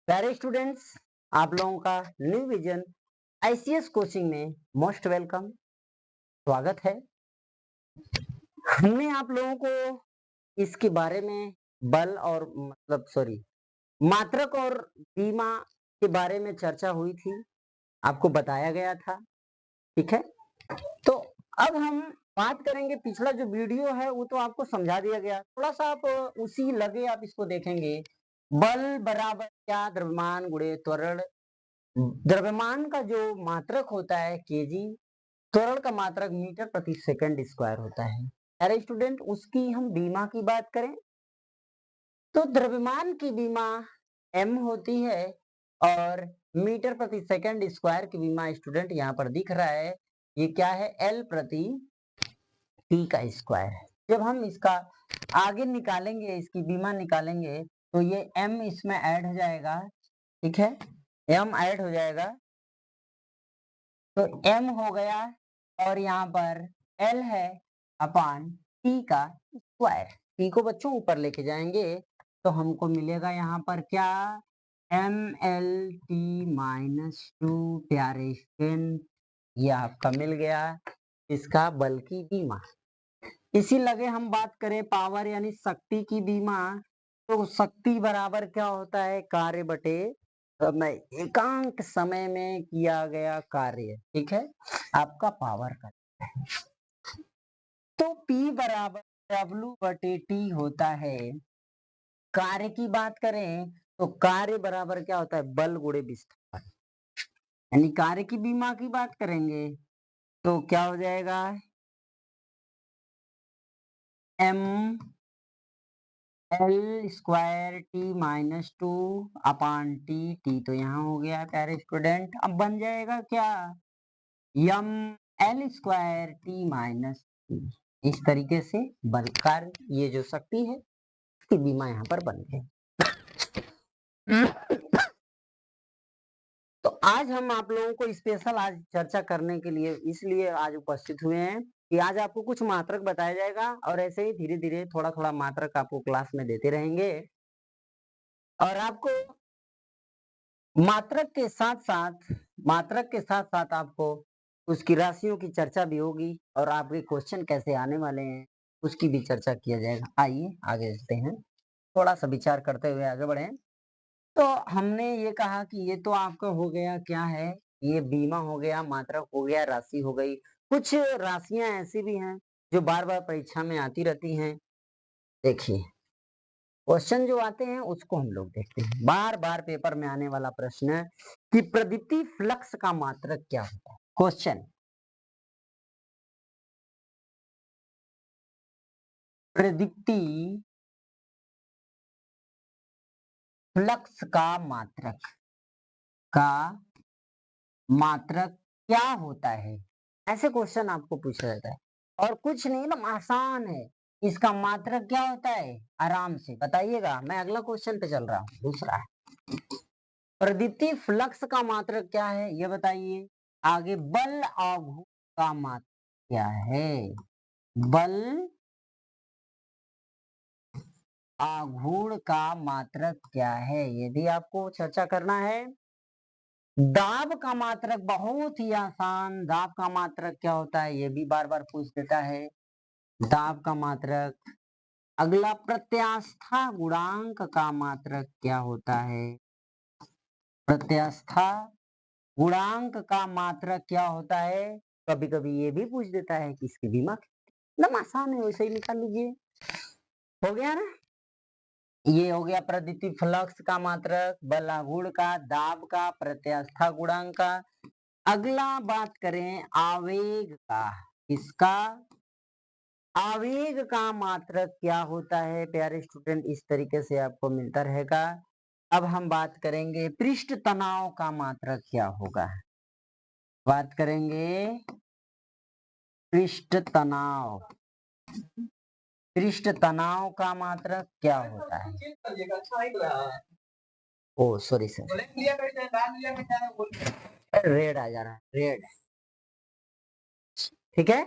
प्यारे स्टूडेंट्स, आप लोगों का न्यू विजन आईसीएस कोचिंग में मोस्ट वेलकम, स्वागत है। हमने आप लोगों को इसके बारे में बल और मात्रक और बीमा के बारे में चर्चा हुई थी, आपको बताया गया था। ठीक है, तो अब हम बात करेंगे। पिछला जो वीडियो है वो तो आपको समझा दिया गया, थोड़ा सा आप उसी लगे आप इसको देखेंगे। बल बराबर क्या, द्रव्यमान गुणे त्वरण। द्रव्यमान का जो मात्रक होता है केजी, त्वरण का मात्रक मीटर प्रति सेकंड स्क्वायर होता है। अरे स्टूडेंट, उसकी हम बीमा की बात करें तो द्रव्यमान की बीमा m होती है और मीटर प्रति सेकंड स्क्वायर की बीमा स्टूडेंट यहाँ पर दिख रहा है, ये क्या है, l प्रति t का स्क्वायर है। जब हम इसका आगे निकालेंगे, इसकी बीमा निकालेंगे तो ये m इसमें ऐड हो जाएगा। ठीक है, m ऐड हो जाएगा तो m हो गया और यहाँ पर l है अपान t का स्क्वायर। t को बच्चों ऊपर लेके जाएंगे तो हमको मिलेगा यहाँ पर क्या, mlt -2 प्यारे स्टूडेंट, ये आपका मिल गया इसका बल की बीमा। इसी लगे हम बात करें पावर यानी शक्ति की बीमा, तो शक्ति बराबर क्या होता है, कार्य बटे समय, एकांक समय में किया गया कार्य। ठीक है, आपका पावर का तो P बराबर W बटे T होता है। कार्य की बात करें तो कार्य बराबर क्या होता है, बल गुणे विस्थापन। यानी कार्य की बीमा की बात करेंगे तो क्या हो जाएगा, m l स्क्वायर टी -2 अपान टी तो यहाँ हो गया प्यारे स्टूडेंट। अब बन जाएगा क्या, यम एल स्क्वायर टी -2। इस तरीके से बल कार्य, ये जो शक्ति है इसकी बीमा यहाँ पर बन गई। तो आज हम आप लोगों को स्पेशल आज चर्चा करने के लिए इसलिए आज उपस्थित हुए हैं कि आज आपको कुछ मात्रक बताया जाएगा और ऐसे ही धीरे धीरे थोड़ा थोड़ा मात्रक आपको क्लास में देते रहेंगे और आपको मात्रक के साथ साथ आपको उसकी राशियों की चर्चा भी होगी और आपके क्वेश्चन कैसे आने वाले हैं उसकी भी चर्चा किया जाएगा। आइए आगे चलते हैं, थोड़ा सा विचार करते हुए आगे बढ़े। तो हमने ये कहा कि ये तो आपका हो गया, क्या है, ये बीमा हो गया, मात्रक हो गया, राशि हो गई। कुछ राशियां ऐसी भी हैं जो बार बार परीक्षा में आती रहती हैं। देखिए, क्वेश्चन जो आते हैं उसको हम लोग देखते हैं। बार बार पेपर में आने वाला प्रश्न है कि प्रदीप्ति फ्लक्स का मात्रक क्या होता है। क्वेश्चन, प्रदीप्ति फ्लक्स का मात्रक क्या होता है, ऐसे क्वेश्चन आपको पूछा जाता है। और कुछ नहीं, एकदम आसान है। इसका मात्रक क्या होता है, आराम से बताइएगा। मैं अगला क्वेश्चन पे चल रहा हूँ, दूसरा है प्रदीप्ति फ्लक्स का मात्रक क्या है, ये बताइए। आगे बल आघूर्ण का मात्रक क्या है, बल आघूर्ण का मात्रक क्या है, ये भी आपको चर्चा करना है। दाब का मात्रक बहुत ही आसान, दाब का मात्रक क्या होता है ये भी बार बार पूछ देता है, दाब का मात्रक। अगला प्रत्यास्था गुणांक का मात्रक क्या होता है, प्रत्यास्था गुणांक का मात्रक क्या होता है। कभी कभी ये भी पूछ देता है कि इसकी बीमा, एकदम आसान है, वैसे ही निकाल लीजिए। हो गया ना, ये हो गया प्रदीप्ति फ्लक्स का मात्रक, बल आघूर्ण का, दाब का, प्रत्यास्था गुणांक का। अगला बात करें आवेग का, इसका आवेग का मात्रक क्या होता है प्यारे स्टूडेंट, इस तरीके से आपको मिलता रहेगा। अब हम बात करेंगे पृष्ठ तनाव का मात्रक क्या होगा, बात करेंगे पृष्ठ तनाव, पृष्ठ तनाव का मात्रक क्या होता है। ओ सॉरी सर, रेड आ जा रहा है, रेड। ठीक है,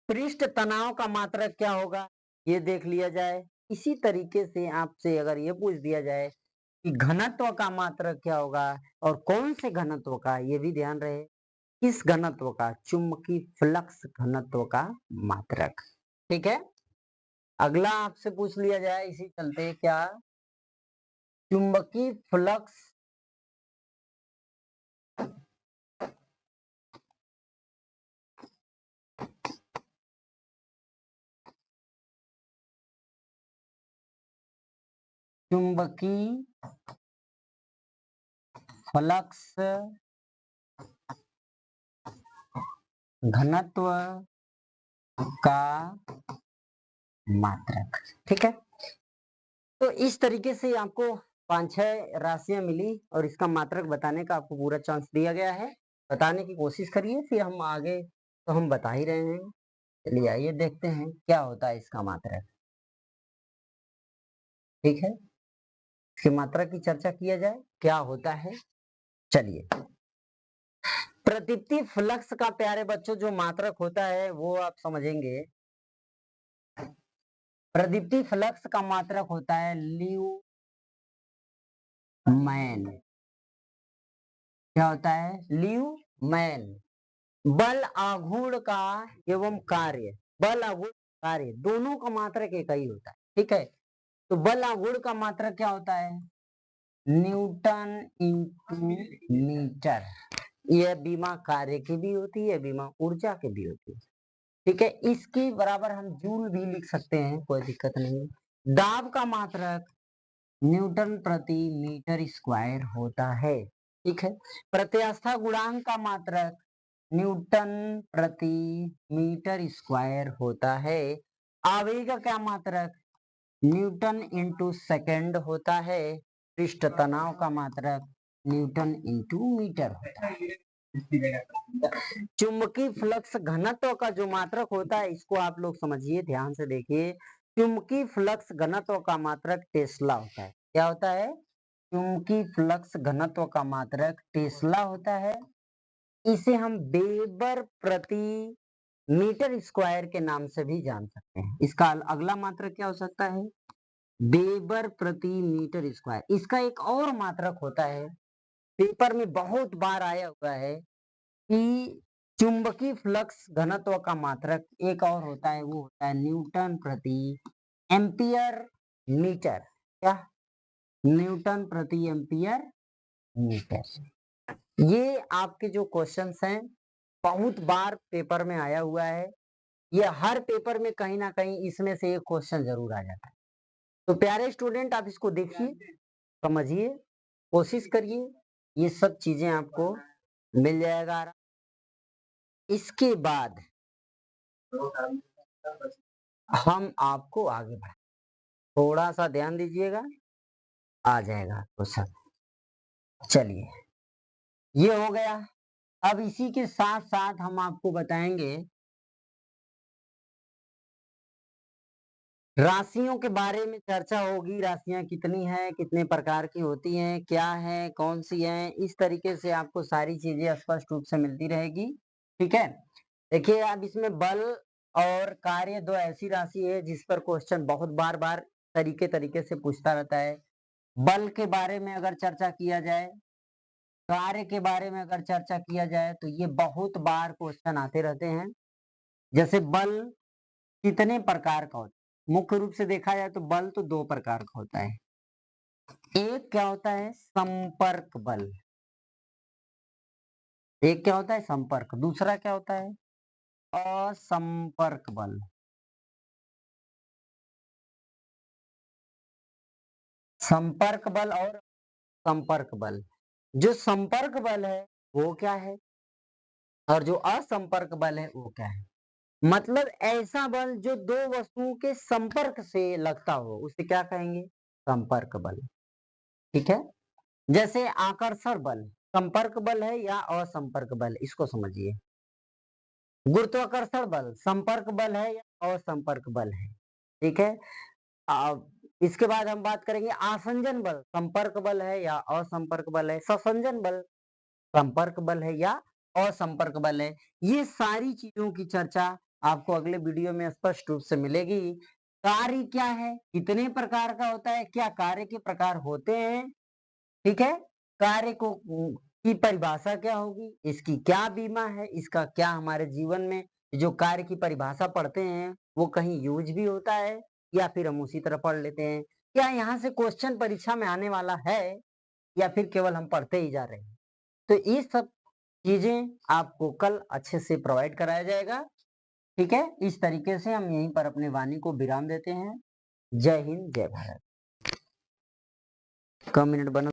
पृष्ठ तनाव का मात्रक क्या होगा, ये देख लिया जाए। इसी तरीके से आपसे अगर ये पूछ दिया जाए कि घनत्व का मात्रक क्या होगा और कौन से घनत्व का, ये भी ध्यान रहे, किस घनत्व का, चुंबकीय फ्लक्स घनत्व का मात्रक। ठीक है, अगला आपसे पूछ लिया जाए इसी चलते, क्या चुंबकीय फ्लक्स चुंबकीय फ्लक्स घनत्व का मात्रक। ठीक है, तो इस तरीके से आपको 5-6 राशियां मिली और इसका मात्रक बताने का आपको पूरा चांस दिया गया है। बताने की कोशिश करिए, फिर हम आगे तो हम बता ही रहे हैं। चलिए आइए देखते हैं क्या होता है इसका मात्रक। ठीक है, इसके मात्रक की चर्चा किया जाए, क्या होता है। चलिए, प्रदीप्ति फ्लक्स का प्यारे बच्चों जो मात्रक होता है वो आप समझेंगे। प्रदीप्ति फ्लक्स का मात्रक होता है ल्यूमैन। क्या होता है? ल्यूमैन। बल आघूर्ण का एवं कार्य, बल आघूर्ण कार्य दोनों का मात्रक एक ही होता है। ठीक है, तो बल आघूर्ण का मात्रक क्या होता है? Newton into metre. यह बीमा कार्य की भी होती है, बीमा ऊर्जा की भी होती है। ठीक है, इसकी बराबर हम जूल भी लिख सकते हैं, कोई दिक्कत नहीं। दाब का मात्रक न्यूटन प्रति मीटर स्क्वायर होता है। ठीक है, प्रत्यास्था गुणांक का मात्रक न्यूटन प्रति मीटर स्क्वायर होता है। आवेग का मात्रक न्यूटन इंटू सेकेंड होता है। पृष्ठ तनाव का मात्रक न्यूटन इंटू मीटर होता है। चुंबकीय फ्लक्स घनत्व का जो मात्रक होता है, इसको आप लोग समझिए, ध्यान से देखिए। चुंबकीय फ्लक्स घनत्व का मात्रक टेस्ला होता है। क्या होता है? चुंबकीय फ्लक्स घनत्व का मात्रक टेस्ला होता है। इसे हम वेबर प्रति मीटर स्क्वायर के नाम से भी जान सकते हैं। इसका अगला मात्रक क्या हो सकता है? वेबर प्रति मीटर स्क्वायर। इसका एक और मात्रक होता है, पेपर में बहुत बार आया हुआ है कि चुंबकीय फ्लक्स घनत्व का मात्रक एक और होता है, वो होता है न्यूटन प्रति एम्पियर मीटर। क्या? न्यूटन प्रति एम्पियर मीटर। ये आपके जो क्वेश्चंस हैं बहुत बार पेपर में आया हुआ है। ये हर पेपर में कहीं ना कहीं इसमें से एक क्वेश्चन जरूर आ जाता है। तो प्यारे स्टूडेंट, आप इसको देखिए, समझिए, कोशिश करिए, ये सब चीजें आपको मिल जाएगा। इसके बाद हम आपको आगे बढ़ा, थोड़ा सा ध्यान दीजिएगा, आ जाएगा क्वेश्चन। चलिए, ये हो गया। अब इसी के साथ साथ हम आपको बताएंगे राशियों के बारे में चर्चा होगी। राशियां कितनी हैं, कितने प्रकार की होती हैं, क्या है, कौन सी हैं, इस तरीके से आपको सारी चीजें स्पष्ट रूप से मिलती रहेगी। ठीक है, देखिए, अब इसमें बल और कार्य दो ऐसी राशि है जिस पर क्वेश्चन बहुत बार बार तरीके तरीके से पूछता रहता है। बल के बारे में अगर चर्चा किया जाए, कार्य के बारे में अगर चर्चा किया जाए, तो ये बहुत बार क्वेश्चन आते रहते हैं। जैसे बल कितने प्रकार का होता है? मुख्य रूप से देखा जाए तो बल तो दो प्रकार का होता है। एक क्या होता है? संपर्क बल। एक क्या होता है? संपर्क। दूसरा क्या होता है? असंपर्क बल। संपर्क बल और संपर्क बल। जो संपर्क बल है वो क्या है और जो असंपर्क बल है वो क्या है? मतलब ऐसा बल जो दो वस्तुओं के संपर्क से लगता हो, उसे क्या कहेंगे? संपर्क बल। ठीक है, जैसे आकर्षण बल संपर्क बल है या असंपर्क बल, इसको समझिए। गुरुत्वाकर्षण बल संपर्क बल है या असंपर्क बल है? ठीक है, अब इसके बाद हम बात करेंगे आसंजन बल संपर्क बल है या असंपर्क बल है? ससंजन बल संपर्क बल है या असंपर्क बल है? ये सारी चीजों की चर्चा आपको अगले वीडियो में स्पष्ट रूप से मिलेगी। कार्य क्या है, कितने प्रकार का होता है, क्या कार्य के प्रकार होते हैं, ठीक है। कार्य को की परिभाषा क्या होगी, इसकी क्या बीमा है, इसका क्या हमारे जीवन में जो कार्य की परिभाषा पढ़ते हैं वो कहीं यूज भी होता है या फिर हम उसी तरह पढ़ लेते हैं, क्या यहाँ से क्वेश्चन परीक्षा में आने वाला है या फिर केवल हम पढ़ते ही जा रहे हैं। तो ये सब चीजें आपको कल अच्छे से प्रोवाइड कराया जाएगा, ठीक है। इस तरीके से हम यहीं पर अपने वाणी को विराम देते हैं। जय हिंद, जय भारत। कम मिनट बना।